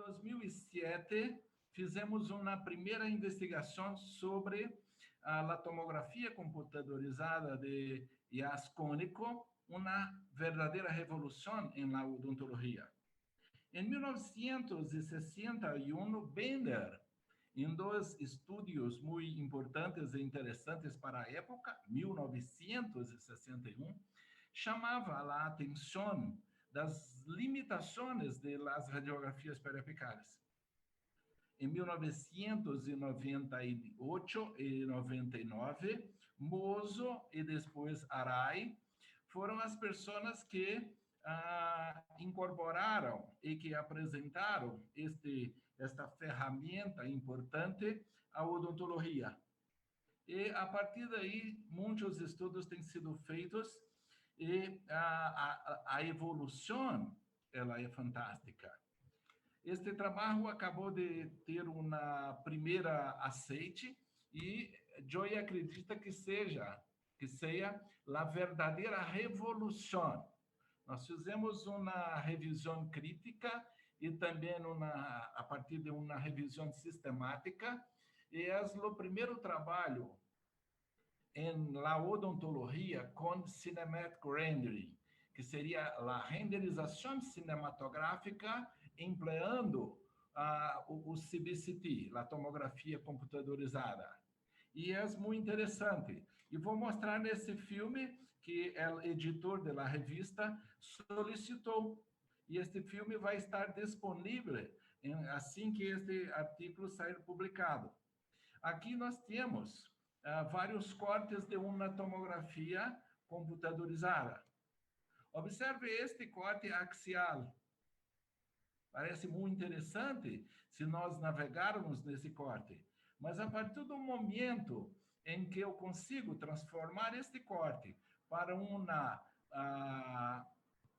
2007, fizemos uma primeira investigação sobre a tomografia computadorizada de IAS cônico, uma verdadeira revolução na odontologia. Em 1961, Bender, em dois estudos muito importantes e interessantes para a época, 1961, chamava a atenção das limitações das radiografias periapicais. Em 1998 e 99, Mozo e depois Arai foram as pessoas que incorporaram e que apresentaram esta ferramenta importante à odontologia. E, a partir daí, muitos estudos têm sido feitos e a evolução ela é fantástica. Este trabalho acabou de ter uma primeira aceite e Joy acredita que seja a verdadeira revolução. Nós fizemos uma revisão crítica e também a partir de uma revisão sistemática, e é o primeiro trabalho em la odontologia com cinematic rendering, que seria a renderização cinematográfica empleando o CBCT, a tomografia computadorizada. E é muito interessante. E vou mostrar nesse filme que o editor da revista solicitou. E este filme vai estar disponível assim que este artigo sair publicado. Aqui nós temos vários cortes de uma tomografia computadorizada. Observe este corte axial. Parece muito interessante se nós navegarmos nesse corte. Mas a partir do momento em que eu consigo transformar este corte para uma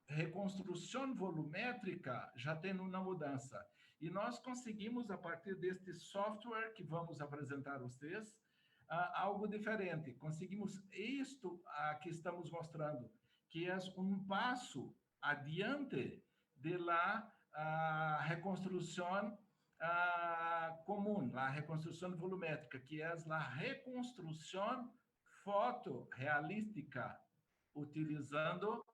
reconstrução volumétrica, já tem uma mudança. E nós conseguimos, a partir deste software que vamos apresentar a vocês, algo diferente. Conseguimos isto que estamos mostrando, que é um passo adiante da reconstrução comum, a reconstrução volumétrica, que é a reconstrução fotorrealística, utilizando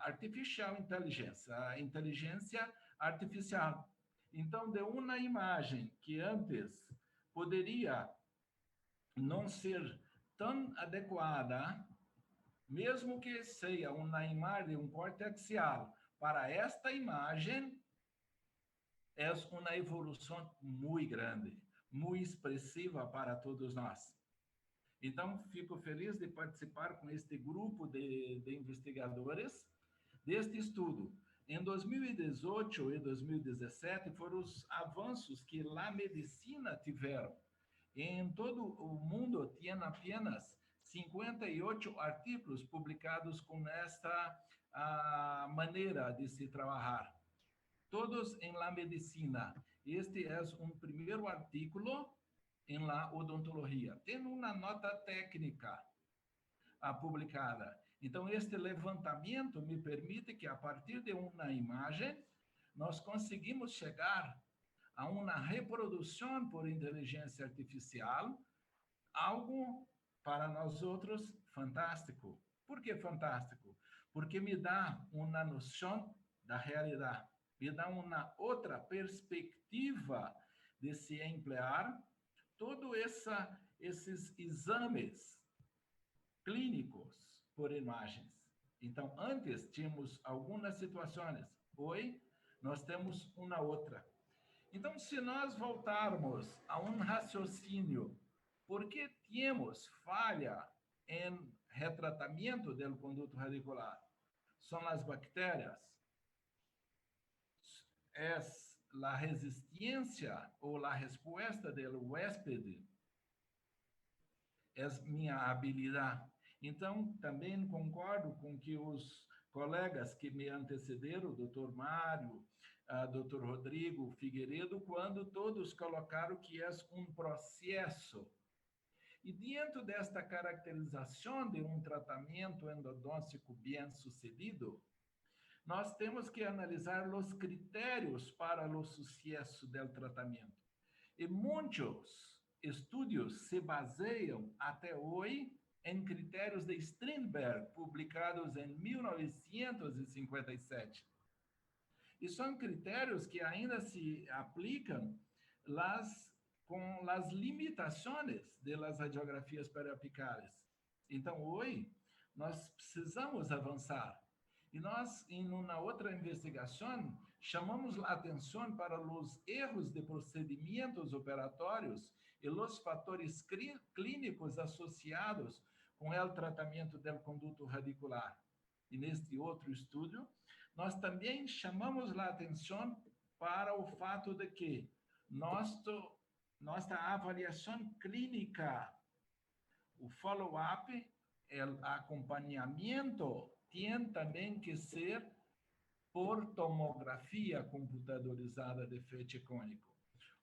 artificial intelligence, a inteligência artificial. Então, de uma imagem que antes poderia não ser tão adequada, mesmo que seja uma imagem, um corte axial, para esta imagem, é uma evolução muito grande, muito expressiva para todos nós. Então, fico feliz de participar com este grupo de investigadores deste estudo. Em 2018 e 2017, foram os avanços que a medicina tiveram. Em todo o mundo, tinha apenas 58 artigos publicados com esta maneira de se trabalhar. Todos em la medicina. Este é um primeiro artículo em la odontologia. Tem uma nota técnica publicada. Então, este levantamento me permite que, a partir de uma imagem, nós conseguimos chegar a uma reprodução por inteligência artificial, algo para nós outros fantástico. Por que fantástico? Porque me dá uma noção da realidade, me dá uma outra perspectiva de se emplear todos esses exames clínicos por imagens. Então, antes tínhamos algumas situações, hoje nós temos uma outra. Então, se nós voltarmos a um raciocínio, por que temos falha em retratamento do conduto radicular? São as bactérias? É a resistência ou a resposta do hóspede? É minha habilidade. Então, também concordo com que os colegas que me antecederam, o Dr. Mário, Dr. Rodrigo Figueiredo, quando todos colocaram que é um processo. E dentro desta caracterização de um tratamento endodôntico bem-sucedido, nós temos que analisar os critérios para o sucesso do tratamento. E muitos estudos se baseiam até hoje em critérios de Strindberg, publicados em 1957. E são critérios que ainda se aplicam com as limitações das radiografias periapicais. Então, hoje, nós precisamos avançar. E nós, em uma outra investigação, chamamos a atenção para os erros de procedimentos operatórios e os fatores clínicos associados com o tratamento do conduto radicular. E neste outro estudo, nós também chamamos a atenção para o fato de que nossa avaliação clínica, o follow-up, o acompanhamento, tem também que ser por tomografia computadorizada de feixe cônico.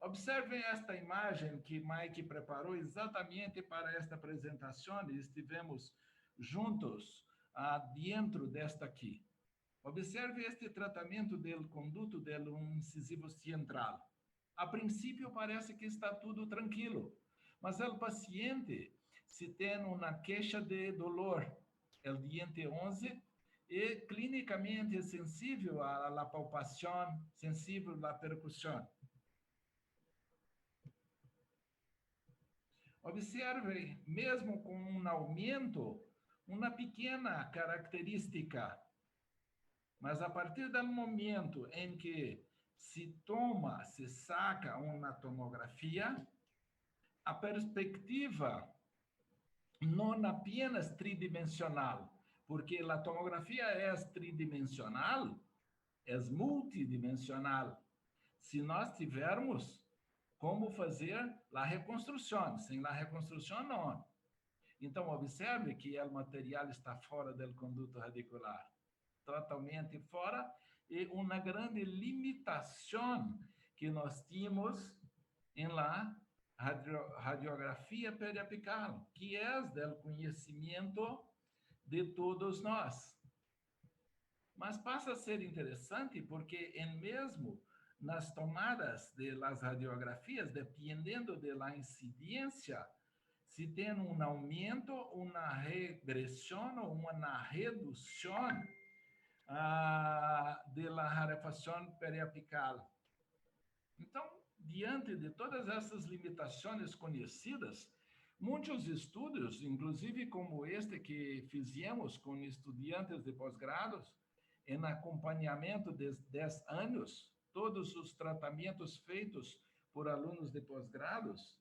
Observem esta imagem que Mike preparou exatamente para esta apresentação e estivemos juntos dentro desta aqui. Observe este tratamento do conduto do incisivo central. A princípio parece que está tudo tranquilo, mas o paciente, se tem uma queixa de dolor, o diente 11, e clinicamente sensível à palpação, sensível à percussão. Observe, mesmo com um aumento, uma pequena característica, mas a partir do momento em que se saca uma tomografia, a perspectiva não apenas tridimensional, porque a tomografia é tridimensional, é multidimensional. Se nós tivermos como fazer a reconstrução, sem a reconstrução não. Então, observe que o material está fora do conduto radicular, totalmente fora, e uma grande limitação que nós tínhamos em la radiografia periapical, que é do conhecimento de todos nós. Mas passa a ser interessante porque, mesmo nas tomadas das radiografias, dependendo da incidência, se tem um aumento, uma regressão ou uma redução da rarefação periapical. Então, diante de todas essas limitações conhecidas, muitos estudos, inclusive como este que fizemos com estudantes de pós-grados, em acompanhamento de 10 anos, todos os tratamentos feitos por alunos de pós-grados,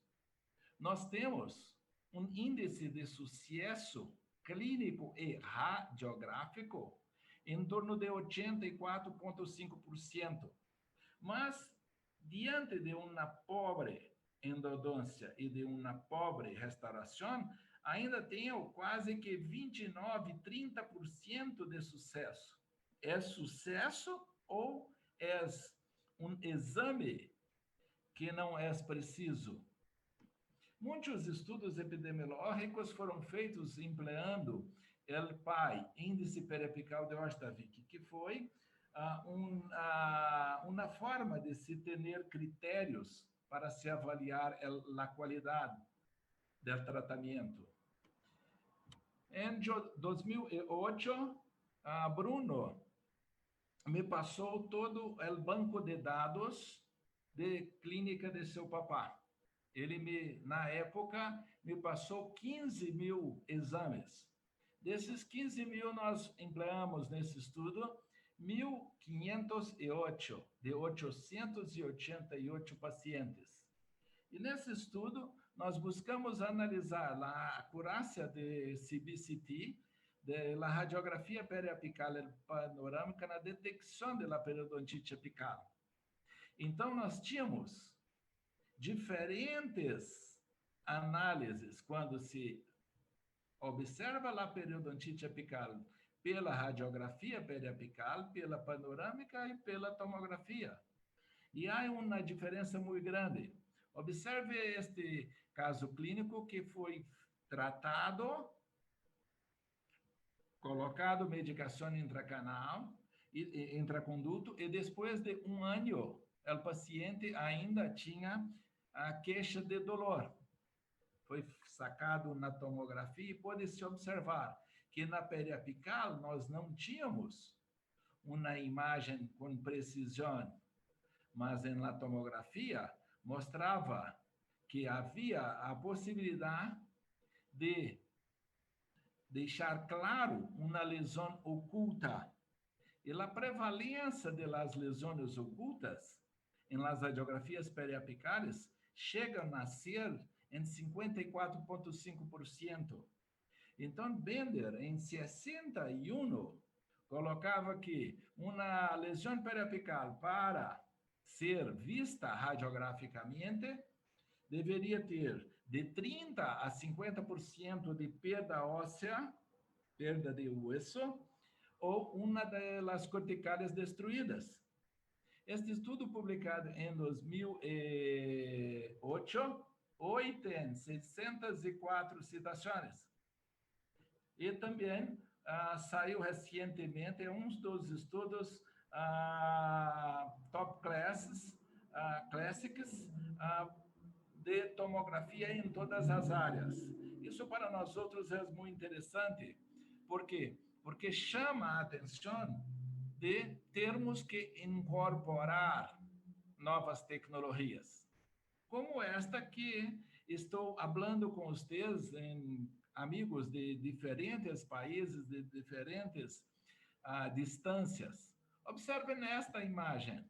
nós temos um índice de sucesso clínico e radiográfico em torno de 84,5%. Mas, diante de uma pobre endodôncia e de uma pobre restauração, ainda tem quase que 29, 30% de sucesso. É sucesso ou é um exame que não é preciso? Muitos estudos epidemiológicos foram feitos empleando o PAI, Índice Periapical de Orstavik, que foi uma forma de se ter critérios para se avaliar a qualidade do tratamento. Em 2008, Bruno me passou todo o banco de dados de clínica de seu papá. Ele, na época, me passou 15 mil exames. Desses 15 mil, nós empleamos nesse estudo 1.508, de 888 pacientes. E nesse estudo, nós buscamos analisar a acurácia de CBCT, da radiografia periapical panorâmica na detecção da periodontite apical. Então, nós tínhamos diferentes análises quando se observa a periodontite apical pela radiografia periapical, pela panorâmica e pela tomografia. E há uma diferença muito grande. Observe este caso clínico que foi tratado, colocado medicação intracanal, intraconduto, e depois de um ano, o paciente ainda tinha a queixa de dolor. Foi sacado na tomografia e pode-se observar que na periapical nós não tínhamos uma imagem com precisão, mas na tomografia mostrava que havia a possibilidade de deixar claro uma lesão oculta. E a prevalência das lesões ocultas em las radiografias periapicales chega a ser em 54,5%. Então, Bender, em 61, colocava que uma lesão periapical, para ser vista radiograficamente, deveria ter de 30% a 50% de perda óssea, perda de osso, ou uma das corticárias destruídas. Este estudo, publicado em 2008, hoje tem 604 citações. E também saiu recentemente um dos estudos top classes, classics, de tomografia em todas as áreas. Isso para nós outros é muito interessante. Por quê? Porque chama a atenção de termos que incorporar novas tecnologias, como esta que estou falando com vocês, amigos de diferentes países, de diferentes distâncias. Observem nesta imagem.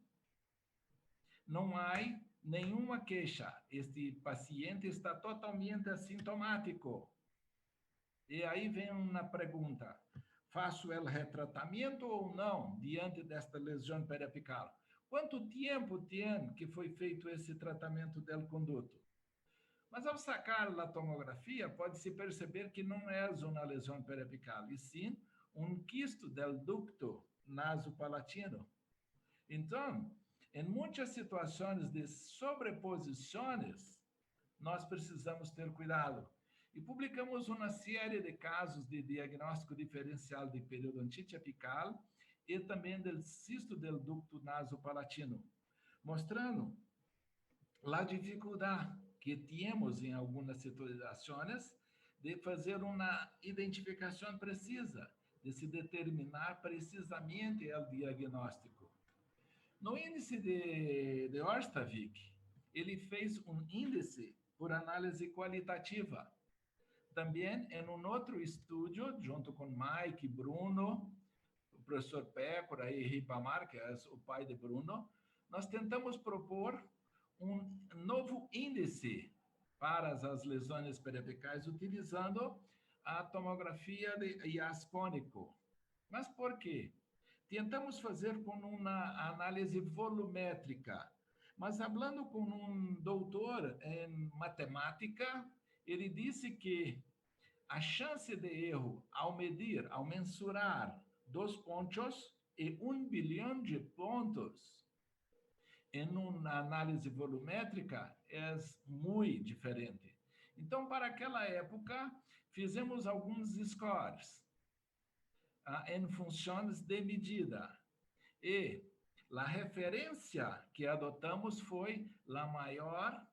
Não há nenhuma queixa. Este paciente está totalmente assintomático. E aí vem uma pergunta: faço o retratamento ou não diante desta lesão periapical? Quanto tempo tem que foi feito esse tratamento do conduto? Mas ao sacar a tomografia, pode-se perceber que não é uma lesão periapical, e sim um quisto do ducto nasopalatino. Então, em muitas situações de sobreposições, nós precisamos ter cuidado. E publicamos uma série de casos de diagnóstico diferencial de periodontite apical e também do cisto do ducto nasopalatino, mostrando a dificuldade que temos em algumas situações de fazer uma identificação precisa, de se determinar precisamente o diagnóstico. No índice de Orstavik, ele fez um índice por análise qualitativa. Também em um outro estúdio, junto com Mike, Bruno, o professor Pécora e Ripamar, que é o pai de Bruno, nós tentamos propor um novo índice para as lesões periapicais utilizando a tomografia de IAS cônico. Mas por quê? Tentamos fazer com uma análise volumétrica, mas falando com um doutor em matemática, ele disse que a chance de erro ao medir, ao mensurar 2 pontos e 1 bilhão de pontos em uma análise volumétrica é muito diferente. Então, para aquela época, fizemos alguns scores em funções de medida. E a referência que adotamos foi a maior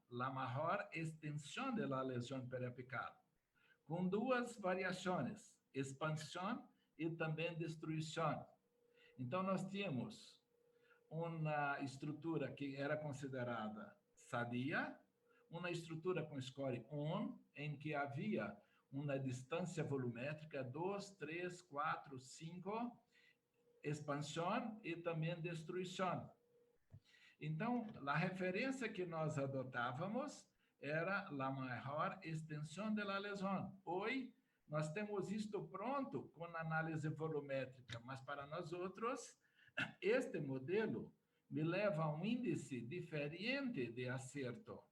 extensão da lesão periapical, com duas variações, expansão e também destruição. Então, nós tínhamos uma estrutura que era considerada sadia, uma estrutura com score 1, em que havia uma distância volumétrica 2, 3, 4, 5, expansão e também destruição. Então, a referência que nós adotávamos era a maior extensão da lesão. Hoje, nós temos isto pronto com análise volumétrica, mas para nós outros, este modelo me leva a um índice diferente de acerto.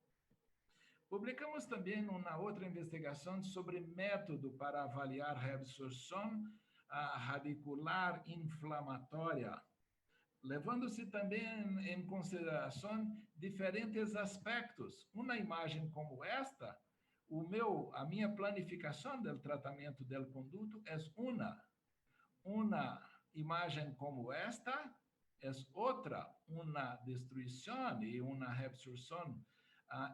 Publicamos também uma outra investigação sobre método para avaliar reabsorção radicular inflamatória, levando-se também em consideração diferentes aspectos. Uma imagem como esta, a minha planificação do tratamento do conduto é uma imagem como esta é outra, uma destruição e uma reabsorção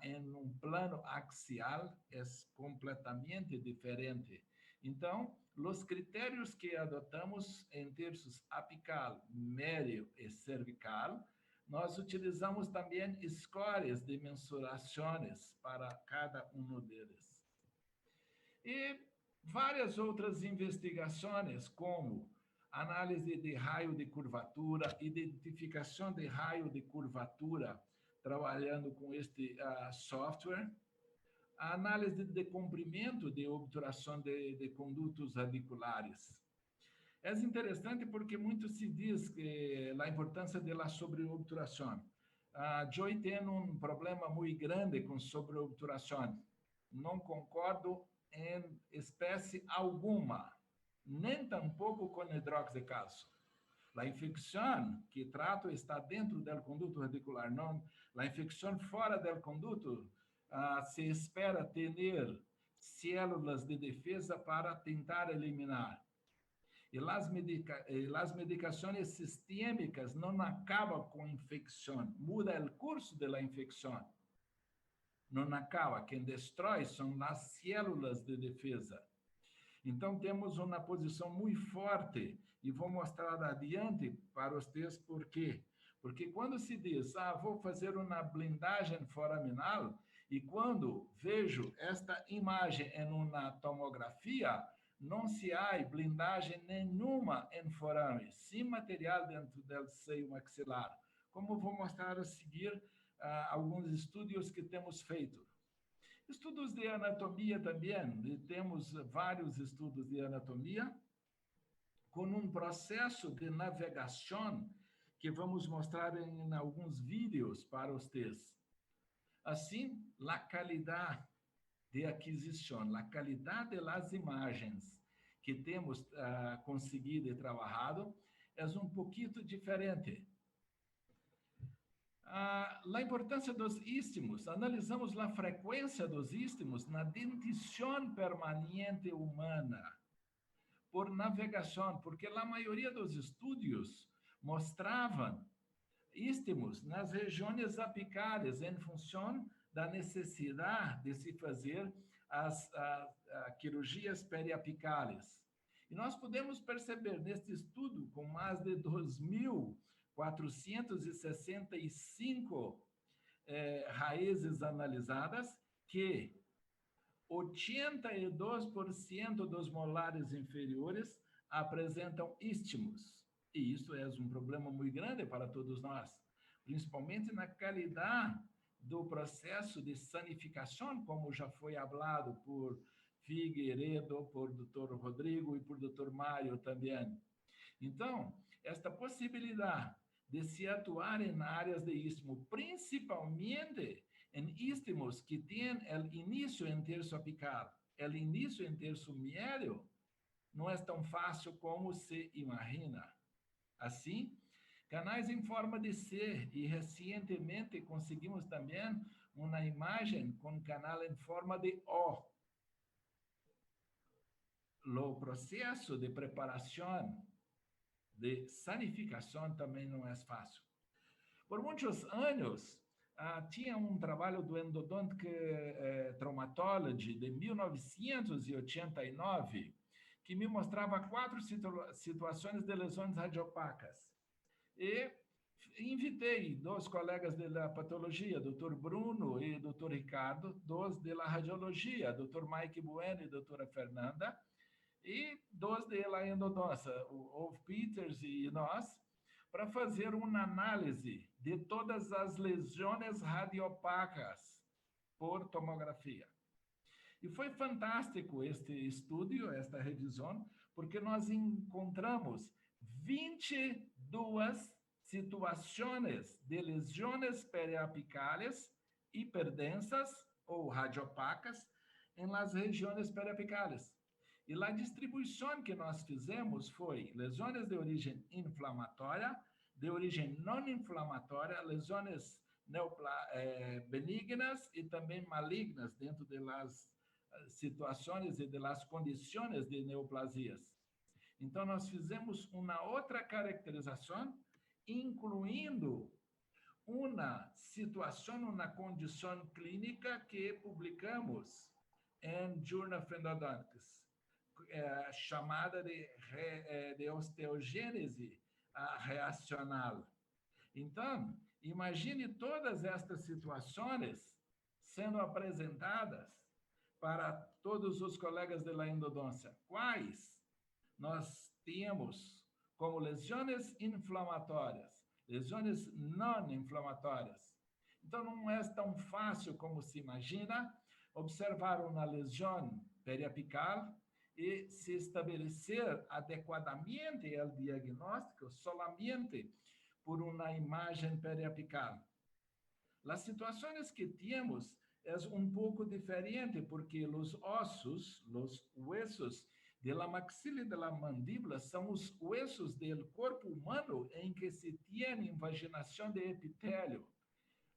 em um plano axial é completamente diferente. Então, os critérios que adotamos em terços apical, médio e cervical, nós utilizamos também scores de mensurações para cada um deles. E várias outras investigações, como análise de raio de curvatura, identificação de raio de curvatura, trabalhando com este software, a análise de comprimento de obturação de condutos radiculares. É interessante porque muito se diz que a importância da sobreobturação. Joy tem um problema muito grande com sobreobturação. Não concordo em espécie alguma, nem tampouco com hidróxido de cálcio. A infecção que trato está dentro do conduto radicular, não. A infecção fora do conduto se espera ter células de defesa para tentar eliminar. E as medicações sistêmicas não acabam com a infecção, muda o curso da infecção. Não acaba, quem destrói são as células de defesa. Então, temos uma posição muito forte, e vou mostrar adiante para vocês por quê. Porque quando se diz, vou fazer uma blindagem foraminal, e quando vejo esta imagem em uma tomografia, não se há blindagem nenhuma em forame, sem material dentro do seio maxilar. Como vou mostrar a seguir alguns estudos que temos feito. Estudos de anatomia também, temos vários estudos de anatomia, com um processo de navegação que vamos mostrar em alguns vídeos para vocês. Assim, a qualidade de aquisição, a qualidade das imagens que temos conseguido e trabalhado é um pouquinho diferente. A importância dos istmos, analisamos a frequência dos istmos na dentição permanente humana, por navegação, porque a maioria dos estudos mostravam istmos nas regiões apicais, em função da necessidade de se fazer as cirurgias periapicais. E nós podemos perceber neste estudo, com mais de 2.465 raízes analisadas, que 82% dos molares inferiores apresentam istmos. E isso é um problema muito grande para todos nós, principalmente na qualidade do processo de sanificação, como já foi falado por Figueiredo, por Dr. Rodrigo e por Dr. Mário também. Então, esta possibilidade de se atuar em áreas de istmo, principalmente em istmos que têm o início em terço apical, o início em terço médio, não é tão fácil como se imagina. Assim, canais em forma de C, e recentemente conseguimos também uma imagem com canal em forma de O. O processo de preparação, de sanificação também não é fácil. Por muitos anos, tinha um trabalho do Endodontic Traumatology de 1989, que me mostrava 4 situações de lesões radiopacas. E invitei 2 colegas da patologia, Dr. Bruno e Dr. Ricardo, 2 da radiologia, Dr. Mike Bueno e Dra. Fernanda, e 2 da endodôncia, o Wolf Peters e nós, para fazer uma análise de todas as lesões radiopacas por tomografia. E foi fantástico este estudo, esta revisão, porque nós encontramos 22 situações de lesões periapicales hiperdensas ou radiopacas em las regiões periapicales. E a distribuição que nós fizemos foi lesões de origem inflamatória, de origem não inflamatória, lesões benignas e também malignas dentro das situações e das condições de neoplasias. Então, nós fizemos uma outra caracterização, incluindo uma situação, uma condição clínica que publicamos em Journal of Endodontics, chamada de osteogênese reacional. Então, imagine todas estas situações sendo apresentadas para todos os colegas da endodôncia. Quais nós temos como lesões inflamatórias, lesões não inflamatórias. Então, não é tão fácil como se imagina observar uma lesão periapical e se estabelecer adequadamente o diagnóstico solamente por uma imagem periapical. As situações que temos é pouco diferente, porque os ossos, os huesos de la maxila e de la mandíbula são os huesos do corpo humano em que se tem invaginação de epitélio.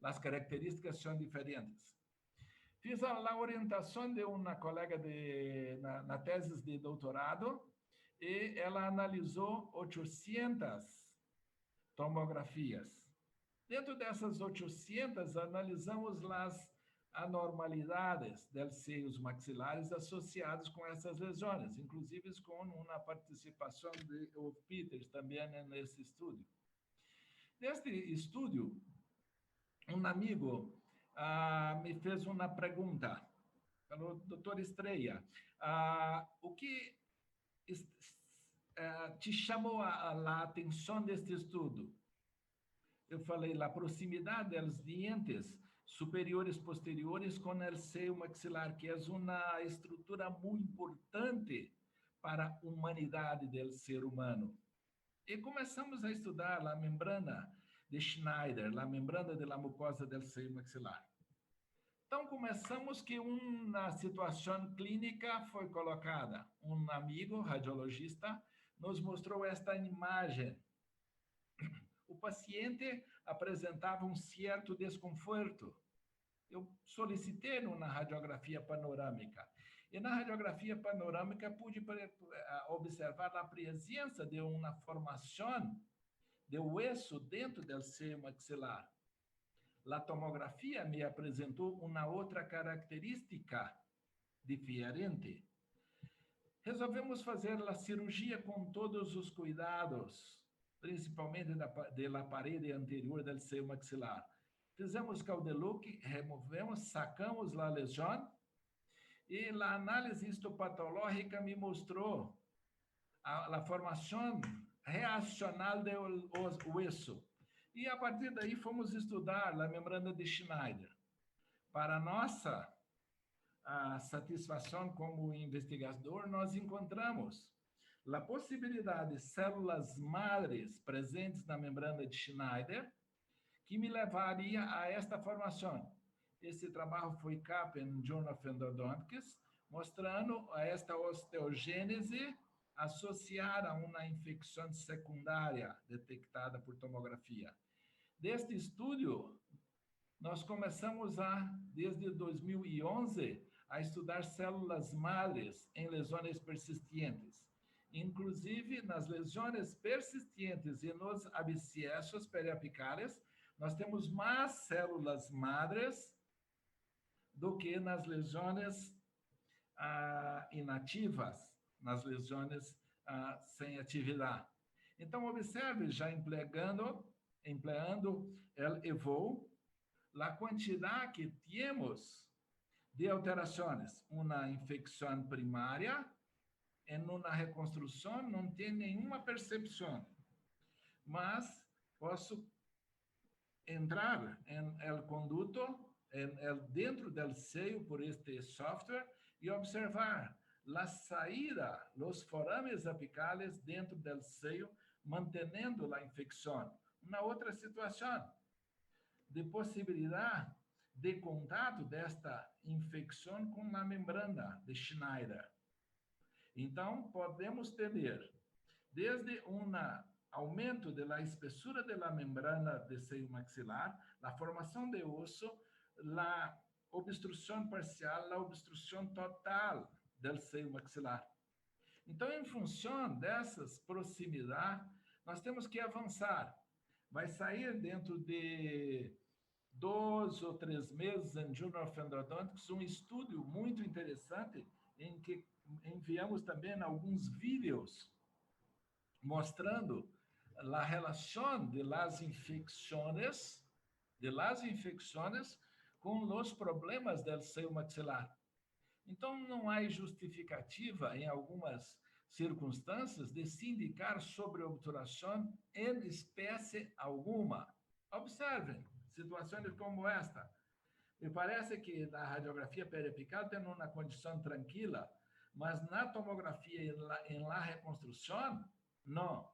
As características são diferentes. Fiz a orientação de uma colega na tese de doutorado e ela analisou 800 tomografias. Dentro dessas 800, analisamos as anormalidades dos seios maxilares associados com essas lesões, inclusive com uma participação de Peters também nesse estudo. Neste estudo, um amigo me fez uma pergunta, falou, doutor Estrella, o que te chamou a atenção deste estudo? Eu falei, a proximidade dos dientes superiores posteriores com o seio maxilar, que é uma estrutura muito importante para a humanidade do ser humano. E começamos a estudar a membrana de Schneider, a membrana da mucosa do seio maxilar. Então, começamos que uma situação clínica foi colocada. Um amigo radiologista nos mostrou esta imagem. O paciente apresentava certo desconforto. Eu solicitei uma radiografia panorâmica. E na radiografia panorâmica pude observar a presença de uma formação de hueso dentro do seio maxilar. A tomografia me apresentou uma outra característica diferente. Resolvemos fazer a cirurgia com todos os cuidados, principalmente da parede anterior do seio maxilar. Fizemos caudelook, removemos, sacamos a lesão e a análise histopatológica me mostrou a formação reacional do hueso. E a partir daí fomos estudar a membrana de Schneider. Para nossa satisfação como investigador, nós encontramos a possibilidade de células madres presentes na membrana de Schneider, que me levaria a esta formação. Esse trabalho foi capa em Journal of Endodontics, mostrando esta osteogênese associada a uma infecção secundária detectada por tomografia. Deste estudo, nós começamos desde 2011, a estudar células madres em lesões persistentes. Inclusive, nas lesões persistentes e nos abscessos periapicais, nós temos mais células madres do que nas lesões inativas, nas lesões sem atividade. Então, observe, já empleando o EVO, a quantidade que temos de alterações. Uma infecção primária, em uma reconstrução, não tem nenhuma percepção. Mas posso entrar em el conduto, dentro do seio por este software e observar a saída, os forames apicales dentro do seio, mantendo a infecção. Uma outra situação de possibilidade de contato desta infecção com a membrana de Schneider. Então, podemos ter desde aumento da espessura da membrana de seio maxilar, a formação de osso, a obstrução parcial, a obstrução total do seio maxilar. Então, em função dessas proximidades, nós temos que avançar. Vai sair dentro de 2 ou 3 meses em Journal of Endodontics um estudo muito interessante em que enviamos também alguns vídeos mostrando a relação de las infecciones com os problemas do seio maxilar. Então, não há justificativa, em algumas circunstâncias, de se indicar sobre obturação em espécie alguma. Observem situações como esta. Me parece que na radiografia periapical tem uma condição tranquila, mas na tomografia em la reconstrução, não.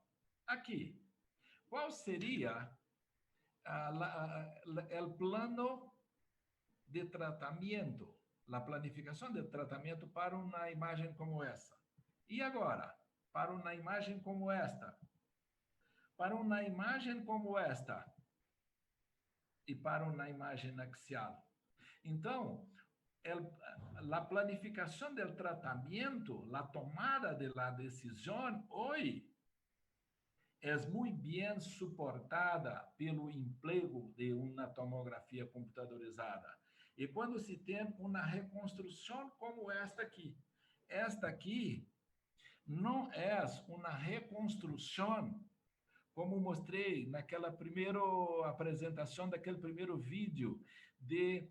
Aqui, qual seria o plano de tratamento, a planificação de tratamento para uma imagem como essa? E agora, para uma imagem como esta? Para uma imagem como esta e para uma imagem axial. Então, a planificação do tratamento, a tomada de la decisão, hoje, é muito bem suportada pelo emprego de uma tomografia computadorizada. E quando se tem uma reconstrução como esta aqui não é uma reconstrução, como mostrei naquela primeira apresentação, daquele primeiro vídeo de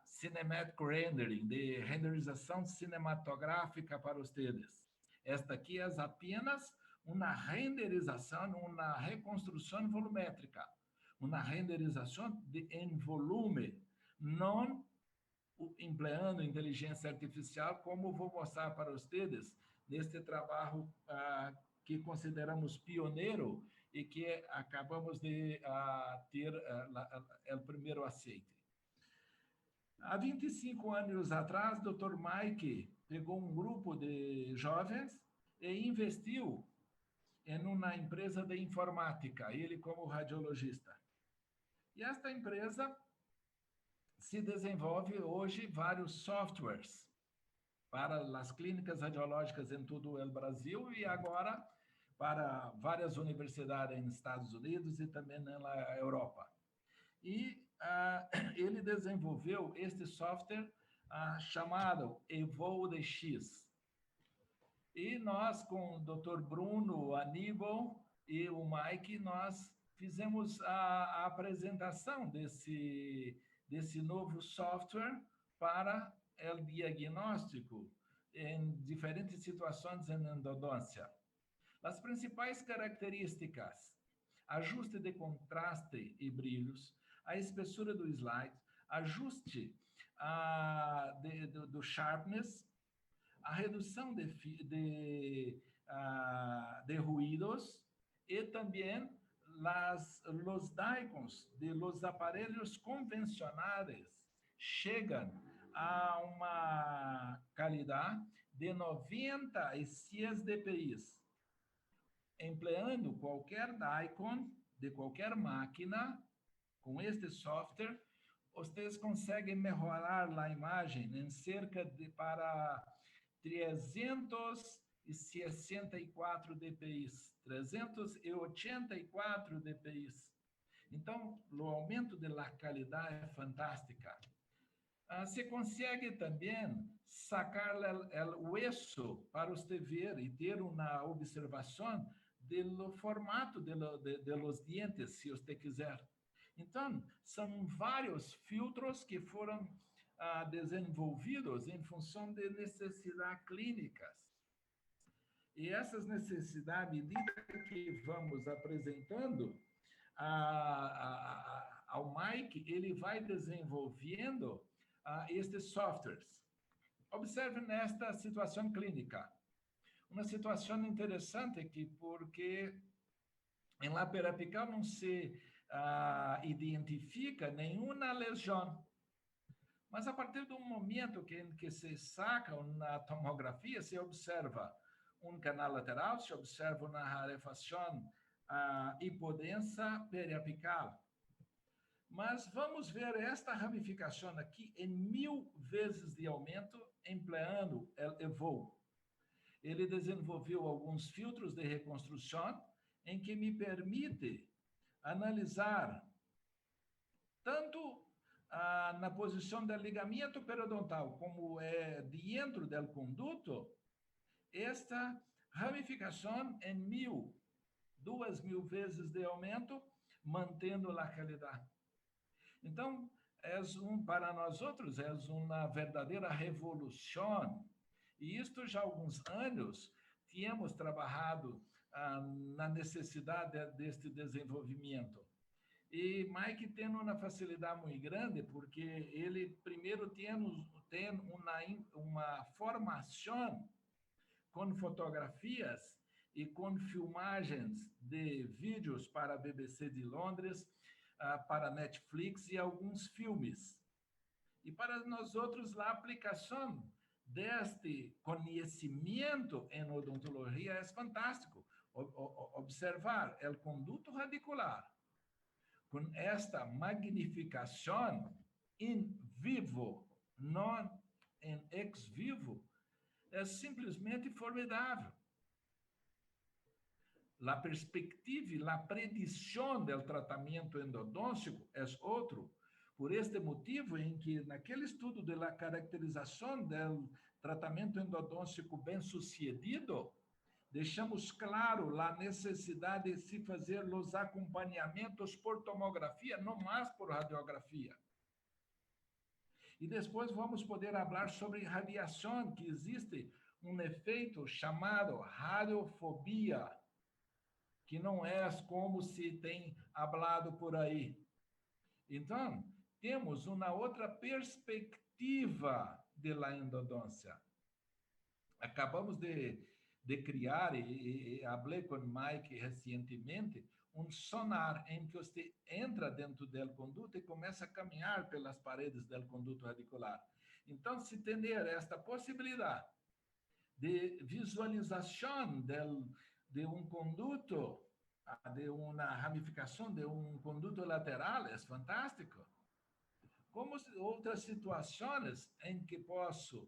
cinematic rendering, de renderização cinematográfica para vocês. Esta aqui é apenas uma renderização, uma reconstrução volumétrica, uma renderização em volume, não empregando inteligência artificial, como vou mostrar para vocês neste trabalho que consideramos pioneiro e que acabamos de ter o primeiro aceite. Há 25 anos atrás, o Dr. Mike pegou um grupo de jovens e investiu em uma empresa de informática, ele como radiologista. E esta empresa se desenvolve hoje vários softwares para as clínicas radiológicas em todo o Brasil e agora para várias universidades nos Estados Unidos e também na Europa. E ele desenvolveu este software chamado EvolveDX. E nós, com o Dr. Bruno, o Aníbal e o Mike, nós fizemos a apresentação desse novo software para o diagnóstico em diferentes situações em endodôncia. As principais características: ajuste de contraste e brilhos, a espessura do slide, ajuste do sharpness, a redução de ruídos e também os daicons de los aparelhos convencionais chegam a uma qualidade de 96 dpi. Empleando qualquer daicon de qualquer máquina, com este software, vocês conseguem melhorar a imagem em cerca de para 364 dpi, 384 dpi. Então, o aumento da qualidade é fantástica. Se consegue também sacar o hueso para você ver e ter uma observação do formato de los dientes, se você quiser. Então, são vários filtros que foram desenvolvidos em função de necessidades clínicas. E essas necessidades, à medida que vamos apresentando ao Mike, ele vai desenvolvendo estes softwares. Observe nesta situação clínica. Uma situação interessante porque em la periapical não se identifica nenhuma lesão. Mas a partir do momento que se saca uma tomografia, se observa um canal lateral, se observa uma rarefação hipodensa periapical. Mas vamos ver esta ramificação aqui em 1000 vezes de aumento, empleando o EVOL. ele desenvolveu alguns filtros de reconstrução em que me permite analisar tanto na posição do ligamento periodontal como dentro do conduto, esta ramificação em 2.000 vezes de aumento, mantendo a qualidade. Então, para nós outros, é uma verdadeira revolução. E isto já há alguns anos tínhamos trabalhado na necessidade deste desenvolvimento. E Mike tem uma facilidade muito grande, porque ele primeiro tem uma formação com fotografias e com filmagens de vídeos para a BBC de Londres, para Netflix e alguns filmes. E para nós outros, a aplicação deste conhecimento em odontologia é fantástico. Observar o conduto radicular com esta magnificação in vivo, não em ex vivo, é simplesmente formidável. A perspectiva e a predição do tratamento endodôntico é outro. Por este motivo, em que naquele estudo da caracterização do tratamento endodôntico bem-sucedido, deixamos claro a necessidade de se fazer os acompanhamentos por tomografia, não mais por radiografia. E depois vamos poder falar sobre radiação, que existe um efeito chamado radiofobia, que não é como se tem falado por aí. Então, temos uma outra perspectiva da endodôncia. Acabamos de criar, e falei com o Mike recentemente, um sonar em que você entra dentro do conduto e começa a caminhar pelas paredes do conduto radicular. Então, se ter esta possibilidade de visualização de um conduto, de uma ramificação de um conduto lateral, é fantástico. Como outras situações em que posso,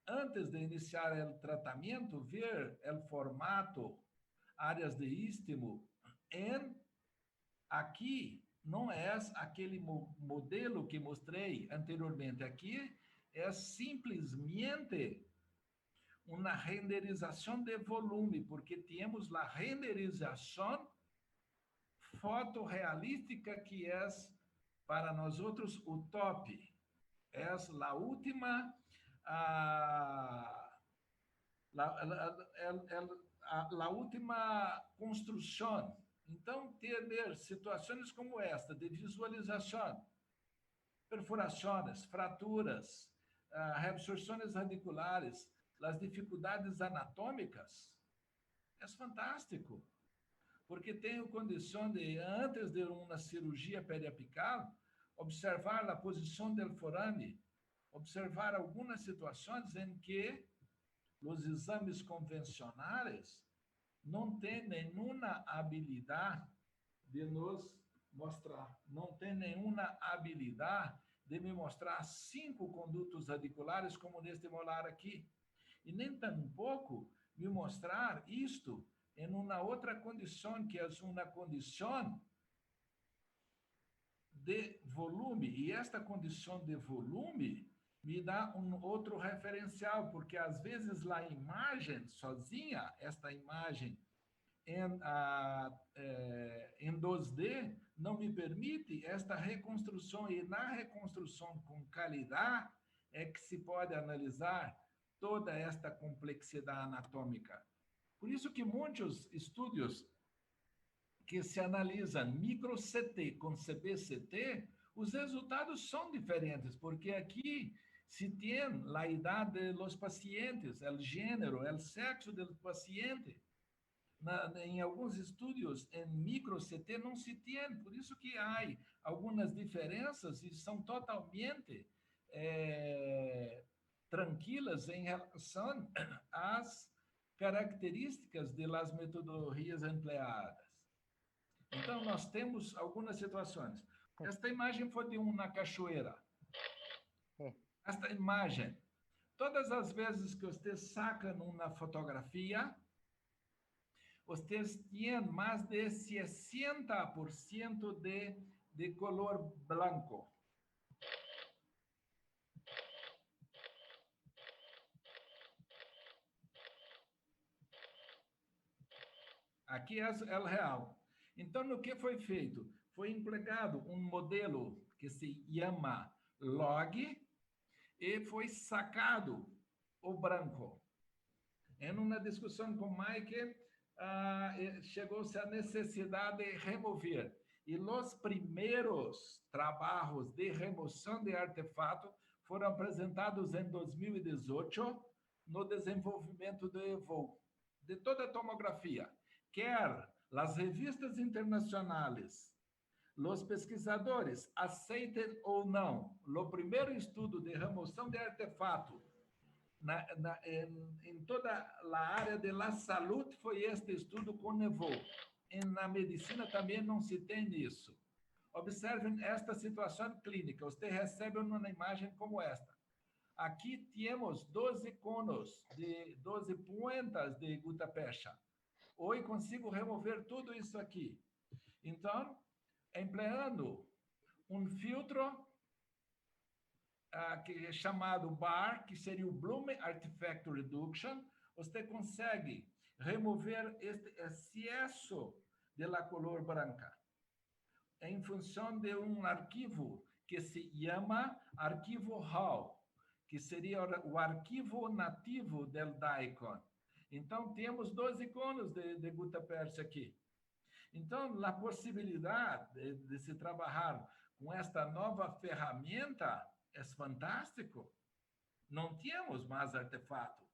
antes de iniciar o tratamento, ver o formato, áreas de istmo, aqui não é aquele modelo que mostrei anteriormente. Aqui é simplesmente uma renderização de volume, porque temos a renderização fotorrealística, que é, para nós outros, o top. É a última... a última construção. Então, ter situações como esta, de visualização, perfurações, fraturas, reabsorções radiculares, as dificuldades anatômicas, é fantástico, porque tenho condição de, antes de uma cirurgia periapical, observar a posição do forame, observar algumas situações em que os exames convencionais não têm nenhuma habilidade de nos mostrar, não tem nenhuma habilidade de me mostrar 5 condutos radiculares como neste molar aqui, e nem tampouco me mostrar isto em uma outra condição, que é uma condição de volume, e esta condição de volume me dá um outro referencial, porque às vezes a imagem sozinha, esta imagem em 2D, não me permite esta reconstrução, e na reconstrução com qualidade é que se pode analisar toda esta complexidade anatômica. Por isso que muitos estudos que se analisam micro-CT com CBCT, os resultados são diferentes, porque aqui se tem a idade dos pacientes, o gênero, o sexo do paciente. Em alguns estudos em micro-CT não se tem, por isso que há algumas diferenças e são totalmente tranquilas em relação às características das metodologias empleadas. Então, nós temos algumas situações. Esta imagem foi de uma cachoeira. Esta imagem Todas as vezes que vocês sacam uma fotografia, vocês têm mais de 60% de color branco. Aqui é o real. Então, o que foi feito? Foi empregado um modelo que se chama log e foi sacado o branco. Em uma discussão com Mike, chegou-se à necessidade de remover. E os primeiros trabalhos de remoção de artefato foram apresentados em 2018 no desenvolvimento do EVO, de toda a tomografia. Quer as revistas internacionais, os pesquisadores aceitem ou não, o primeiro estudo de remoção de artefato em toda a área da saúde foi este estudo com EVO. Na medicina também não se tem isso. Observem esta situação clínica. Você recebe uma imagem como esta. Aqui temos 12 conos, 12 pontas de gutta-percha. Hoje consigo remover tudo isso aqui. Então, empregando um filtro que é chamado BAR, que seria o Bloom Artifact Reduction, você consegue remover este excesso da cor branca em função de um arquivo que se chama arquivo RAW, que seria o arquivo nativo do DICON. Então, temos 12 iconos de gutta-percha aqui. Então, a possibilidade de se trabalhar com esta nova ferramenta é fantástico. Não tínhamos mais artefato.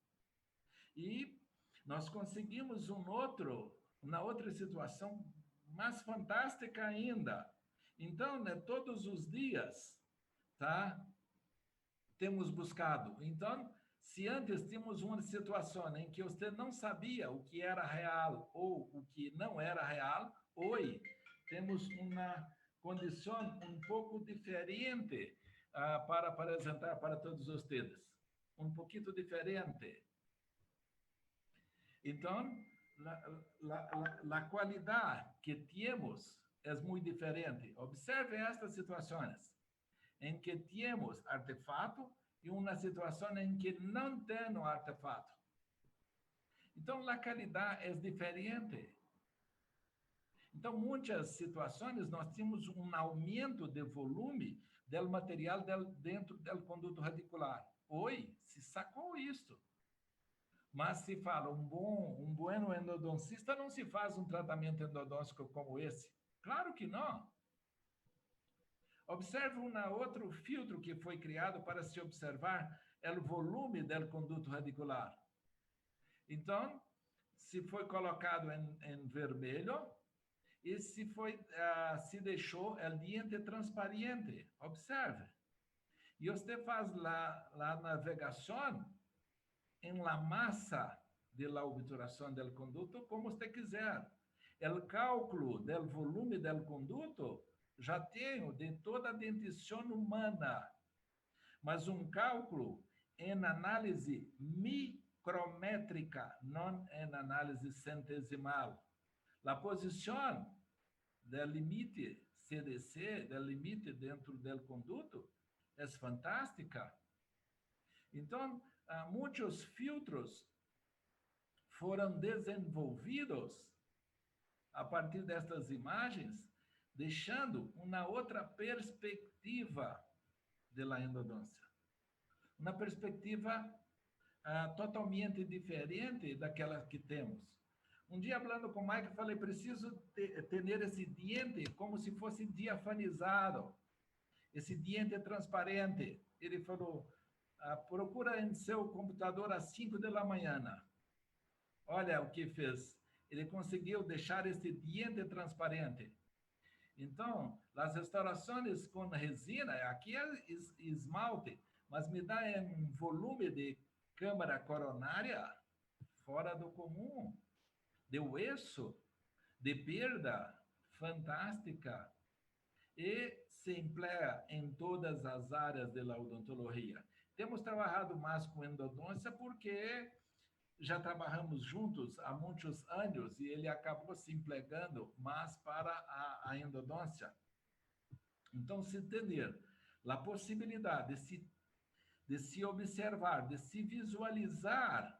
E nós conseguimos uma outra situação mais fantástica ainda. Então, né, todos os dias, tá? Temos buscado. Então, se antes tínhamos uma situação em que você não sabia o que era real ou o que não era real, hoje temos uma condição um pouco diferente para apresentar para todos vocês. Um pouquinho diferente. Então, a qualidade que temos é muito diferente. Observe estas situações em que temos artefato e uma situação em que não tem o artefato. Então, a qualidade é diferente. Então, muitas situações, nós temos um aumento de volume do material dentro do conduto radicular. Hoje, se sacou isso. Mas se fala, um bom endodoncista não se faz um tratamento endodôntico como esse. Claro que não. Observe outro filtro que foi criado para se observar o volume do conduto radicular. Então, se foi colocado em vermelho e se deixou o diente transparente. Observe. E você faz a navegação em la massa de la obturação del conduto como você quiser. O cálculo do volume del conduto já tenho de toda a dentição humana, mas um cálculo em análise micrométrica, não em análise centesimal. A posição do limite CDC, do limite dentro do conduto, é fantástica. Então, muitos filtros foram desenvolvidos a partir destas imagens, deixando uma outra perspectiva da endodôncia. Uma perspectiva totalmente diferente daquela que temos. Um dia, falando com o Mike, falei, preciso ter esse diente como se fosse diafanizado. Esse diente é transparente. Ele falou, procura em seu computador às 5 da manhã. Olha o que fez. Ele conseguiu deixar esse diente transparente. Então, as restaurações com resina, aqui é esmalte, mas me dá um volume de câmara coronária fora do comum, de hueso, de perda fantástica, e se emprega em todas as áreas da odontologia. Temos trabalhado mais com endodôncia porque já trabalhamos juntos há muitos anos e ele acabou se empregando mais para a endodôncia. Então, se entender a possibilidade de se observar, de se visualizar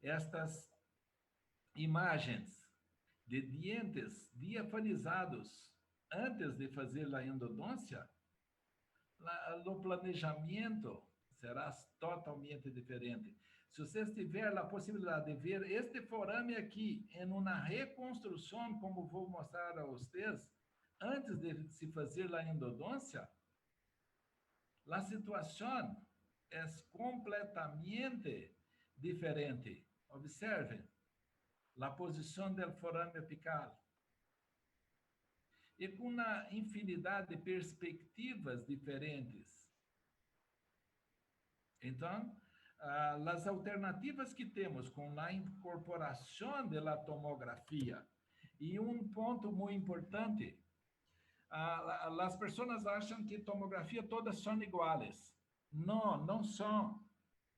estas imagens de dientes diafanizados antes de fazer a endodôncia, o planejamento será totalmente diferente. Se você tiver a possibilidade de ver este forame aqui em uma reconstrução, como vou mostrar a vocês, antes de se fazer a endodôncia, a situação é completamente diferente. Observem a posição do forame apical. E com uma infinidade de perspectivas diferentes. Então, as alternativas que temos com a incorporação da tomografia, e um ponto muito importante, as pessoas acham que tomografia todas são iguais. Não, não são.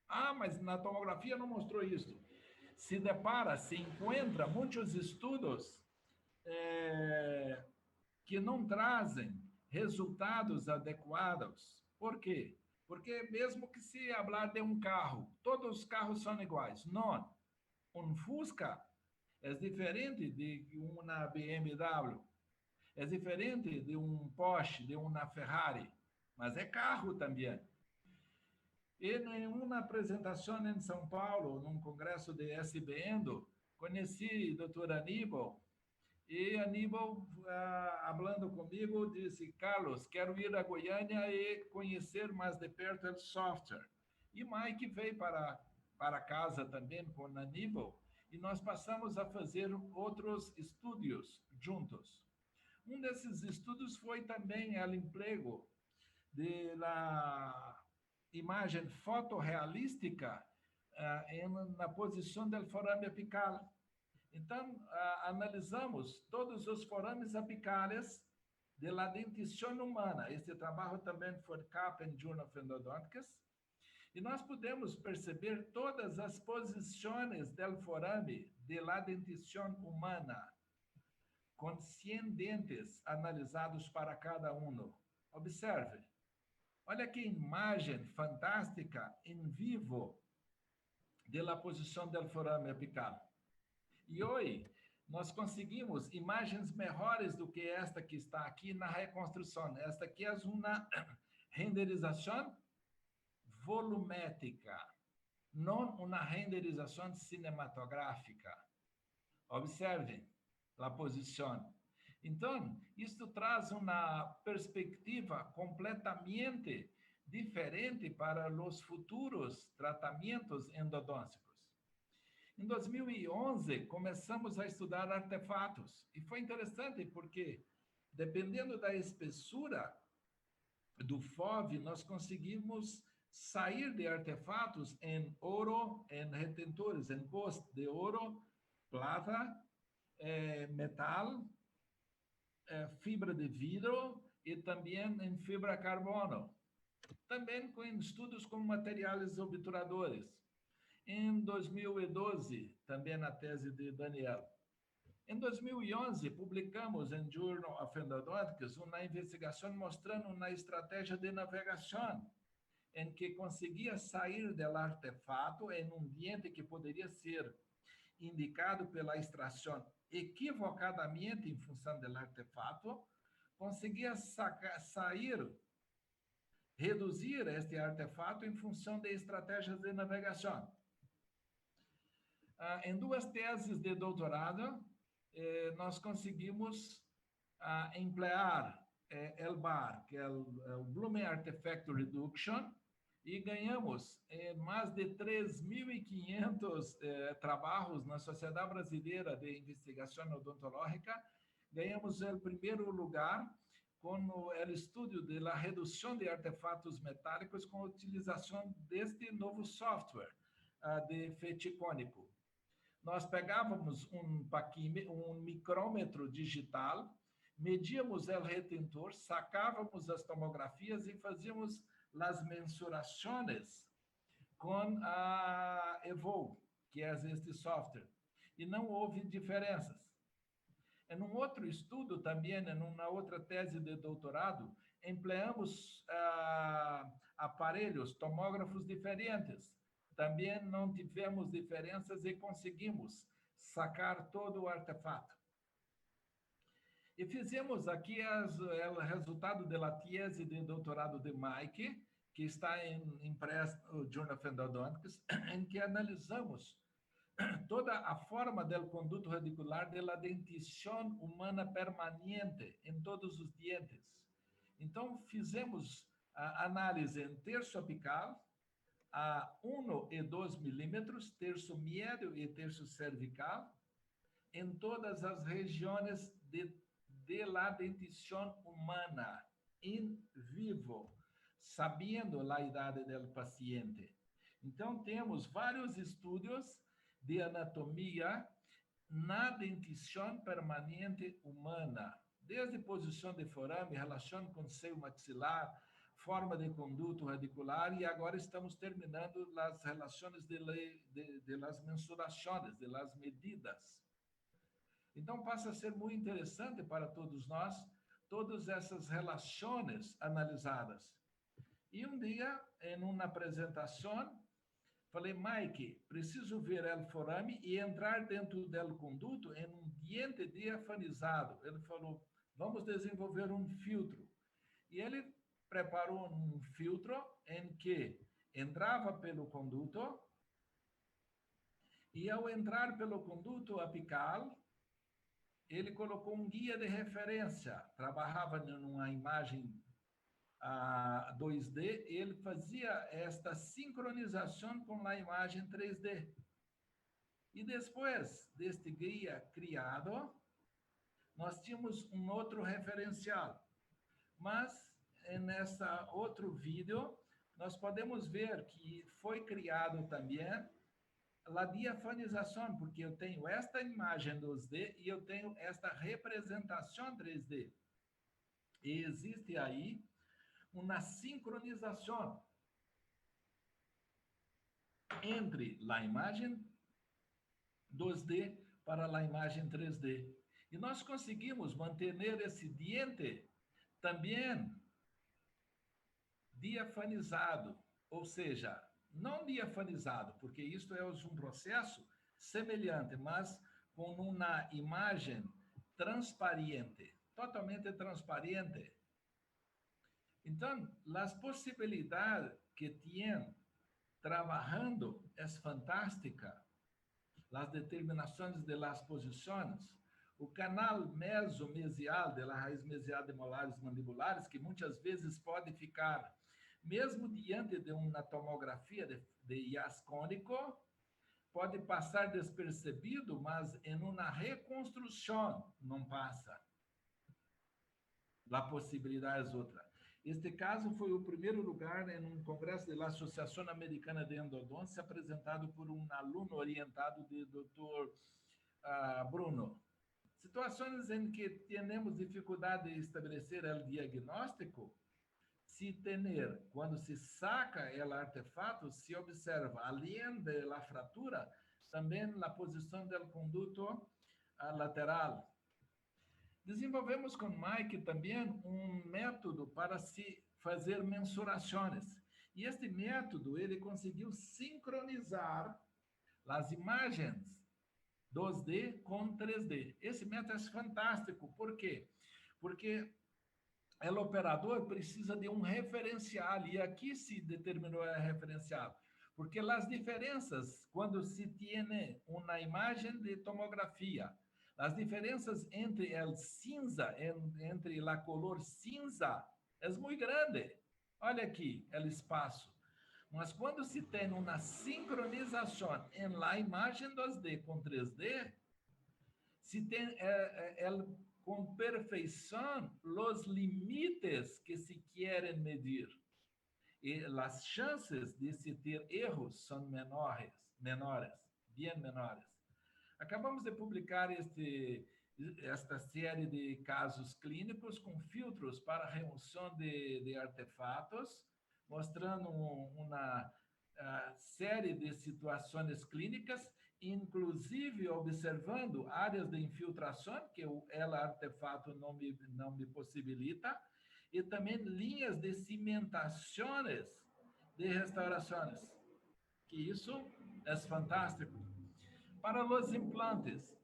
Ah, mas na tomografia não mostrou isso. Se depara, se encontra muitos estudos que não trazem resultados adequados. Por quê? Porque mesmo que se falar de um carro, todos os carros são iguais. Não. Um Fusca é diferente de uma BMW. É diferente de um Porsche, de uma Ferrari. Mas é carro também. E em uma apresentação em São Paulo, num congresso de SBEndo, conheci o Dr. Aníbal, e Aníbal, falando comigo, disse: Carlos, quero ir a Goiânia e conhecer mais de perto o software. E Mike veio para casa também com Aníbal, e nós passamos a fazer outros estudos juntos. Um desses estudos foi também o emprego da imagem fotorrealística na posição do forame apical. Então, analisamos todos os forames apicales de la dentição humana. Este trabalho também foi capa em Journal of Endodontics. E nós podemos perceber todas as posições do forame de la dentição humana, com 100 dentes analisados para cada um. Observe. Olha que imagem fantástica em vivo de la posição do forame apical. E hoje, nós conseguimos imagens melhores do que esta que está aqui na reconstrução. Esta aqui é uma renderização volumétrica, não uma renderização cinematográfica. Observem a posição. Então, isto traz uma perspectiva completamente diferente para os futuros tratamentos endodônticos. Em 2011, começamos a estudar artefatos. E foi interessante porque, dependendo da espessura do FOV, nós conseguimos sair de artefatos em ouro, em retentores, em post de ouro, plata, metal, fibra de vidro e também em fibra carbono. Também com estudos com materiais obturadores. Em 2012, também na tese de Daniel. Em 2011, publicamos em Journal of Endodontics uma investigação mostrando uma estratégia de navegação em que conseguia sair do artefato em um diente que poderia ser indicado pela extração equivocadamente em função do artefato, conseguia sair, reduzir este artefato em função de estratégias de navegação. Em duas teses de doutorado, nós conseguimos emplear ELBAR, que é o Blooming Artifact Reduction, e ganhamos mais de 3.500 trabalhos na Sociedade Brasileira de Investigação Odontológica. Ganhamos o primeiro lugar com o estudo da redução de artefatos metálicos com a utilização deste novo software de feticônico. Nós pegávamos um micrômetro digital, medíamos o retentor, sacávamos as tomografias e fazíamos as mensurações com a Evolve, que é este software, e não houve diferenças. Em um outro estudo também, em uma outra tese de doutorado, empleamos aparelhos, tomógrafos diferentes. Também não tivemos diferenças e conseguimos sacar todo o artefato. E fizemos aqui o resultado da tese de doutorado de Mike, que está impresso no Journal of Endodontics, em que analisamos toda a forma do conduto radicular da dentição humana permanente em todos os dentes. Então, fizemos a análise em terço apical, a 1 e 2 milímetros, terço médio e terço cervical, em todas as regiões de la dentição humana, em vivo, sabendo a idade do paciente. Então, temos vários estudos de anatomia na dentição permanente humana, desde posição de forame, relação com seio maxilar, forma de conduto radicular, e agora estamos terminando as relações de las mensurações, de las medidas. Então, passa a ser muito interessante para todos nós, todas essas relações analisadas. E um dia, em uma apresentação, falei, Mike, preciso ver o forame e entrar dentro do conduto em um diente diafanizado. Ele falou, vamos desenvolver um filtro. E ele preparou um filtro em que entrava pelo conduto e, ao entrar pelo conduto apical, ele colocou um guia de referência. Trabalhava numa imagem 2D, ele fazia esta sincronização com a imagem 3D. E depois deste guia criado, nós tínhamos um outro referencial. Mas, nessa outro vídeo, nós podemos ver que foi criado também a diafanização, porque eu tenho esta imagem 2D e eu tenho esta representação 3D. E existe aí uma sincronização entre a imagem 2D para a imagem 3D. E nós conseguimos manter esse diente também diafanizado, ou seja, não diafanizado, porque isto é um processo semelhante, mas com uma imagem transparente, totalmente transparente. Então, as possibilidades que tem trabalhando é fantástica. As determinações de las posições, o canal mesomesial de la raiz mesial de molares mandibulares, que muitas vezes pode ficar, mesmo diante de uma tomografia de IAS cônico, pode passar despercebido, mas em uma reconstrução não passa. A possibilidade é outra. Este caso foi o primeiro lugar em um congresso da Associação Americana de Endodôncia, apresentado por um aluno orientado de Dr. Bruno. Situações em que temos dificuldade de estabelecer o diagnóstico, quando se saca o artefato, se observa, além da fratura, também a posição do conduto lateral. Desenvolvemos com Mike também um método para se fazer mensurações. E este método, ele conseguiu sincronizar as imagens 2D com 3D. Esse método é fantástico. Por quê? Porque o operador precisa de um referencial, e aqui se determinou o referencial. Porque as diferenças, quando se tem uma imagem de tomografia, as diferenças entre o cinza, entre a color cinza, é muito grande. Olha aqui, o espaço. Mas quando se tem uma sincronização em la imagem 2D com 3D, se tem com perfeição os limites que se querem medir. E as chances de se ter erros são menores, bem menores. Acabamos de publicar esta série de casos clínicos com filtros para remoção de artefatos, mostrando uma série de situações clínicas, inclusive observando áreas de infiltração, que o artefato não me possibilita, e também linhas de cimentações de restaurações, que isso é fantástico. Para os implantes,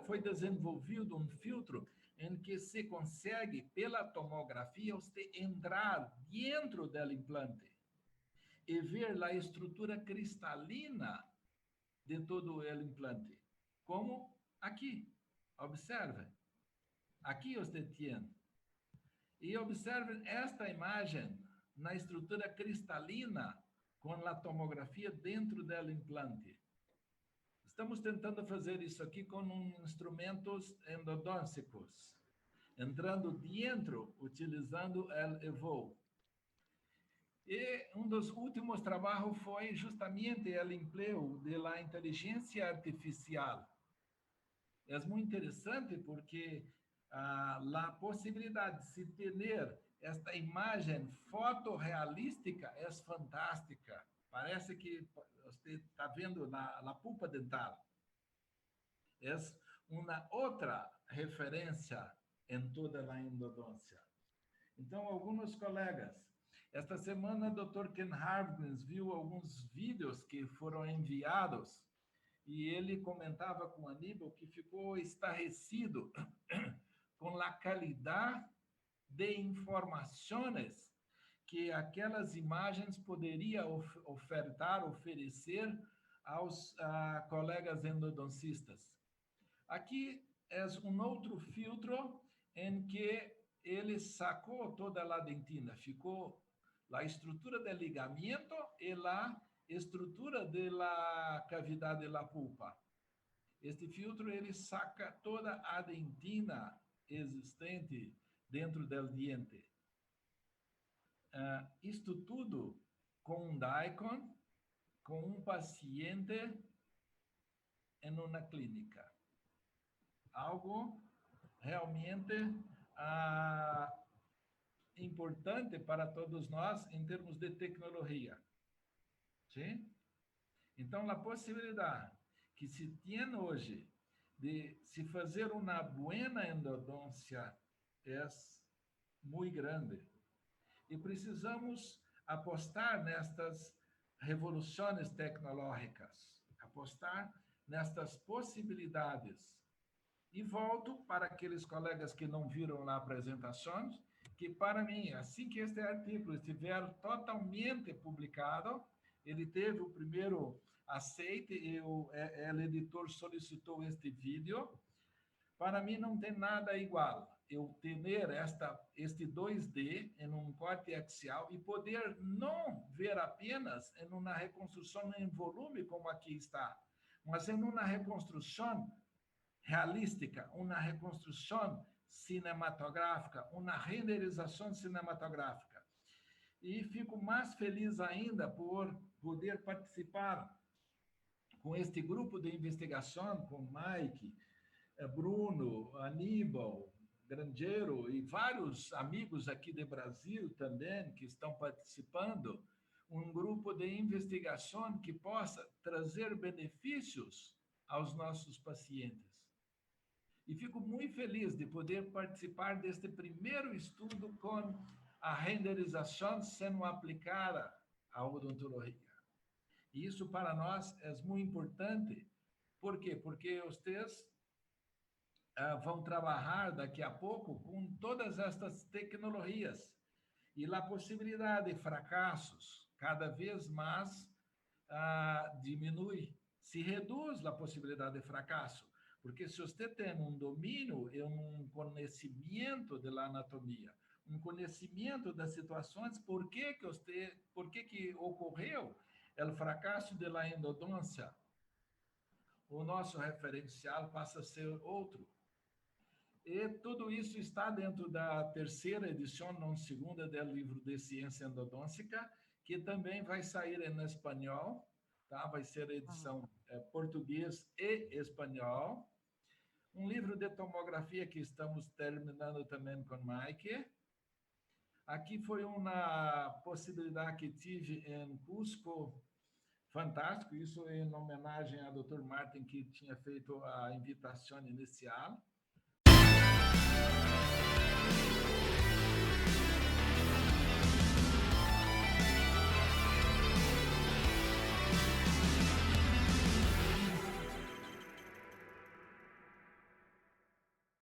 foi desenvolvido um filtro em que se consegue, pela tomografia, você entrar dentro do implante e ver a estrutura cristalina de todo o implante. Como aqui. Observe. Aqui você tem. E observe esta imagem na estrutura cristalina com a tomografia dentro do implante. Estamos tentando fazer isso aqui com instrumentos endodôncicos, entrando dentro, utilizando o EVO. E um dos últimos trabalhos foi justamente o emprego da inteligência artificial. É muito interessante porque a possibilidade de se ter esta imagem fotorrealística é fantástica. Parece que você está vendo na pulpa dental. É uma outra referência em toda a endodôncia. Então, alguns colegas, esta semana o Dr. Ken Hargreaves viu alguns vídeos que foram enviados e ele comentava com Aníbal que ficou estarrecido com a qualidade de informações que aquelas imagens poderiam oferecer aos colegas endodoncistas. Aqui é um outro filtro em que ele sacou toda a dentina, ficou a estrutura do ligamento e a estrutura da cavidade da pulpa. Este filtro ele saca toda a dentina existente dentro do diente. Isto tudo com um DICOM, com um paciente em uma clínica. Algo realmente importante para todos nós em termos de tecnologia. Sim? Então, a possibilidade que se tem hoje de se fazer uma boa endodôncia é muito grande. E precisamos apostar nestas revoluções tecnológicas, apostar nestas possibilidades. E volto para aqueles colegas que não viram lá apresentações, que para mim, assim que este artigo estiver totalmente publicado, ele teve o primeiro aceite e o editor solicitou este vídeo. Para mim não tem nada igual eu ter este 2D em um corte axial e poder não ver apenas em uma reconstrução em volume como aqui está, mas em uma reconstrução realística, uma reconstrução cinematográfica, uma renderização cinematográfica. E fico mais feliz ainda por poder participar com este grupo de investigação, com Mike, Bruno, Aníbal, Grangeiro e vários amigos aqui do Brasil também que estão participando, um grupo de investigação que possa trazer benefícios aos nossos pacientes. E fico muito feliz de poder participar deste primeiro estudo com a renderização sendo aplicada à odontologia. E isso para nós é muito importante. Por quê? Porque vocês vão trabalhar daqui a pouco com todas estas tecnologias. E a possibilidade de fracassos cada vez mais diminui. Se reduz a possibilidade de fracasso. Porque se você tem um domínio e um conhecimento da anatomia, um conhecimento das situações, por que ocorreu o fracasso da endodôncia, o nosso referencial passa a ser outro. E tudo isso está dentro da terceira edição, não segunda, do livro de Ciência Endodôntica, que também vai sair em espanhol, tá? Vai ser edição português e espanhol. Um livro de tomografia que estamos terminando também com Mike. Aqui foi uma possibilidade que tive em Cusco, fantástico, isso em homenagem ao Dr. Martin, que tinha feito a invitação inicial.